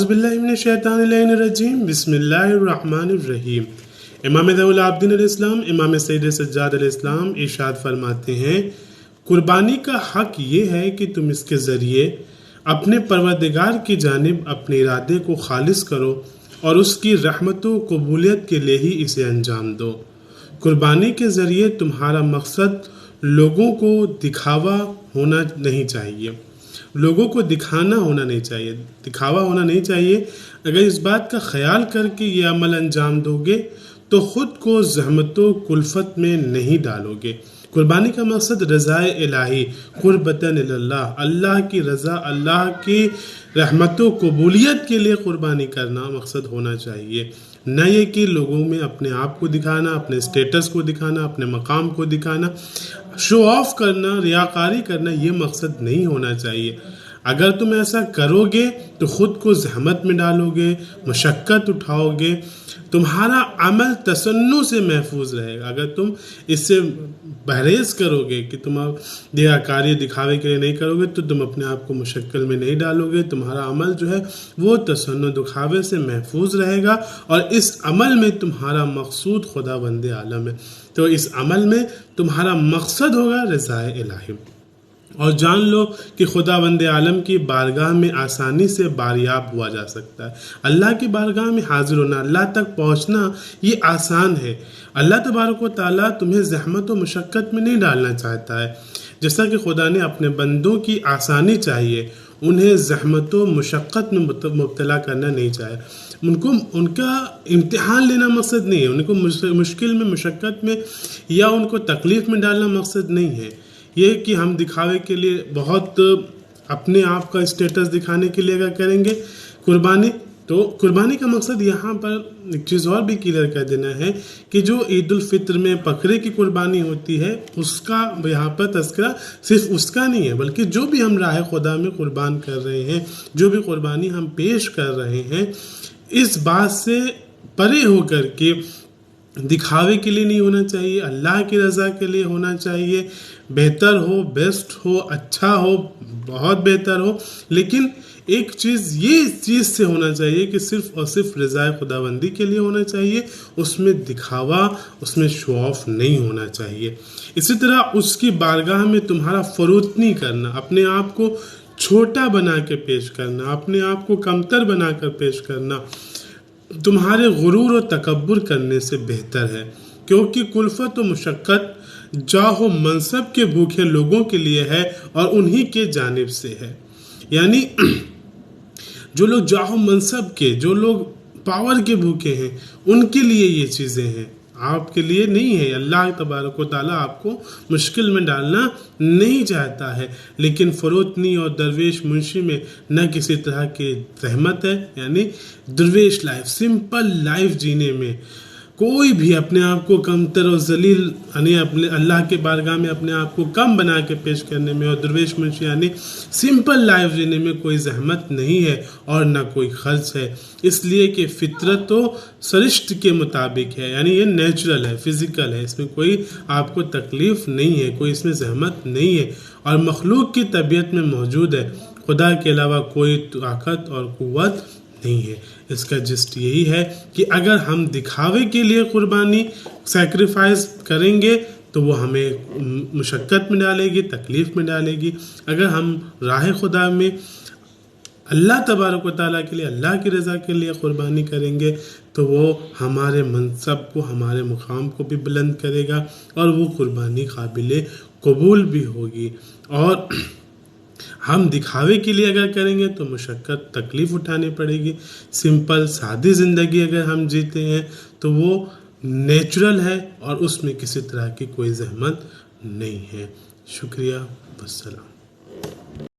اعوذ باللہ من الشیطان الرجیم بسم اللہ الرحمن الرحیم۔ امام ضیاء العابدین علیہ السلام، امام سید سجاد علیہ السلام ارشاد فرماتے ہیں، قربانی کا حق یہ ہے کہ تم اس کے ذریعے اپنے پروردگار کی جانب اپنے ارادے کو خالص کرو اور اس کی رحمت و قبولیت کے لیے ہی اسے انجام دو۔ قربانی کے ذریعے تمہارا مقصد لوگوں کو دکھاوا ہونا نہیں چاہیے، لوگوں کو دکھانا ہونا نہیں چاہیے، دکھاوا ہونا نہیں چاہیے۔ اگر اس بات کا خیال کر کے یہ عمل انجام دو گے تو خود کو زحمت و کلفت میں نہیں ڈالو گے۔ قربانی کا مقصد رضائے الہی، قربتاً اللہ، اللہ کی رضا، اللہ کی رحمت و قبولیت کے لیے قربانی کرنا مقصد ہونا چاہیے، نہ یہ کہ لوگوں میں اپنے آپ کو دکھانا، اپنے سٹیٹس کو دکھانا، اپنے مقام کو دکھانا، شو آف کرنا، ریاکاری کرنا، یہ مقصد نہیں ہونا چاہیے۔ اگر تم ایسا کرو گے تو خود کو زحمت میں ڈالو گے، مشقت اٹھاؤ گے، تمہارا عمل تصنع سے محفوظ رہے گا۔ اگر تم اس سے پرہیز کرو گے کہ تم ریاکاری دکھاوے کے لیے نہیں کرو گے تو تم اپنے آپ کو مشکل میں نہیں ڈالو گے، تمہارا عمل جو ہے وہ تصنع دکھاوے سے محفوظ رہے گا اور اس عمل میں تمہارا مقصود خدا بند عالم ہے، تو اس عمل میں تمہارا مقصد ہوگا رضائے الہی۔ اور جان لو کہ خدا بند عالم کی بارگاہ میں آسانی سے باریاب ہوا جا سکتا ہے۔ اللہ کی بارگاہ میں حاضر ہونا، اللہ تک پہنچنا یہ آسان ہے۔ اللہ تبارک و تعالیٰ تمہیں زحمت و مشقت میں نہیں ڈالنا چاہتا ہے، جیسا کہ خدا نے اپنے بندوں کی آسانی چاہیے، انہیں زحمت و مشقت میں مبتلا کرنا نہیں چاہے۔ ان کا امتحان لینا مقصد نہیں ہے، ان کو مشکل میں، مشقت میں یا ان کو تکلیف میں ڈالنا مقصد نہیں ہے۔ یہ کہ ہم دکھاوے کے لیے بہت اپنے آپ کا اسٹیٹس دکھانے کے لیے اگر کریں گے قربانی، تو قربانی کا مقصد یہاں پر ایک چیز اور بھی کلیئر کر دینا ہے کہ جو عید الفطر میں بکرے کی قربانی ہوتی ہے اس کا یہاں پر تذکرہ صرف اس کا نہیں ہے، بلکہ جو بھی ہم راہ خدا میں قربان کر رہے ہیں، جو بھی قربانی ہم پیش کر رہے ہیں، اس بات سے پرے ہو کر کے دکھاوے کے لیے نہیں ہونا چاہیے، اللہ کی رضا کے لیے ہونا چاہیے۔ بہتر ہو، بیسٹ ہو، اچھا ہو، بہت بہتر ہو، لیکن ایک چیز یہ چیز سے ہونا چاہیے کہ صرف اور صرف رضائے خدا بندی کے لیے ہونا چاہیے، اس میں دکھاوا، اس میں شو آف نہیں ہونا چاہیے۔ اسی طرح اس کی بارگاہ میں تمہارا فروتنی کرنا، اپنے آپ کو چھوٹا بنا کے پیش کرنا، اپنے آپ کو کمتر بنا کر پیش کرنا، تمہارے غرور و تکبر کرنے سے بہتر ہے، کیونکہ کلفت و مشقت جاہ و منصب کے بھوکے لوگوں کے لیے ہے اور انہی کے جانب سے ہے۔ یعنی جو لوگ جاہ و منصب کے، جو لوگ پاور کے بھوکے ہیں، ان کے لیے یہ چیزیں ہیں، آپ کے لیے نہیں ہے۔ اللہ تبارک و تعالیٰ آپ کو مشکل میں ڈالنا نہیں چاہتا ہے، لیکن فروتنی اور درویش منشی میں نہ کسی طرح کی رحمت ہے۔ یعنی درویش لائف، سمپل لائف جینے میں کوئی بھی اپنے آپ کو کمتر و ذلیل، یعنی اپنے اللہ کے بارگاہ میں اپنے آپ کو کم بنا کے پیش کرنے میں، اور درویش منشی یعنی سمپل لائف جینے میں کوئی زحمت نہیں ہے اور نہ کوئی خرچ ہے، اس لیے کہ فطرت و سرشت کے مطابق ہے، یعنی یہ نیچرل ہے، فزیکل ہے، اس میں کوئی آپ کو تکلیف نہیں ہے، کوئی اس میں زحمت نہیں ہے، اور مخلوق کی طبیعت میں موجود ہے، خدا کے علاوہ کوئی طاقت اور قوت نہیں ہے۔ اس کا جسٹ یہی ہے کہ اگر ہم دکھاوے کے لیے قربانی سیکریفائز کریں گے تو وہ ہمیں مشقت میں ڈالے گی، تکلیف میں ڈالے گی۔ اگر ہم راہ خدا میں اللہ تبارک و تعالیٰ کے لیے، اللہ کی رضا کے لیے قربانی کریں گے تو وہ ہمارے منصب کو، ہمارے مقام کو بھی بلند کرے گا اور وہ قربانی قابل قبول بھی ہوگی۔ اور ہم دکھاوے کے لیے اگر کریں گے تو مشقت، تکلیف اٹھانی پڑے گی۔ سمپل سادی زندگی اگر ہم جیتے ہیں تو وہ نیچرل ہے اور اس میں کسی طرح کی کوئی زحمت نہیں ہے۔ شکریہ، والسلام۔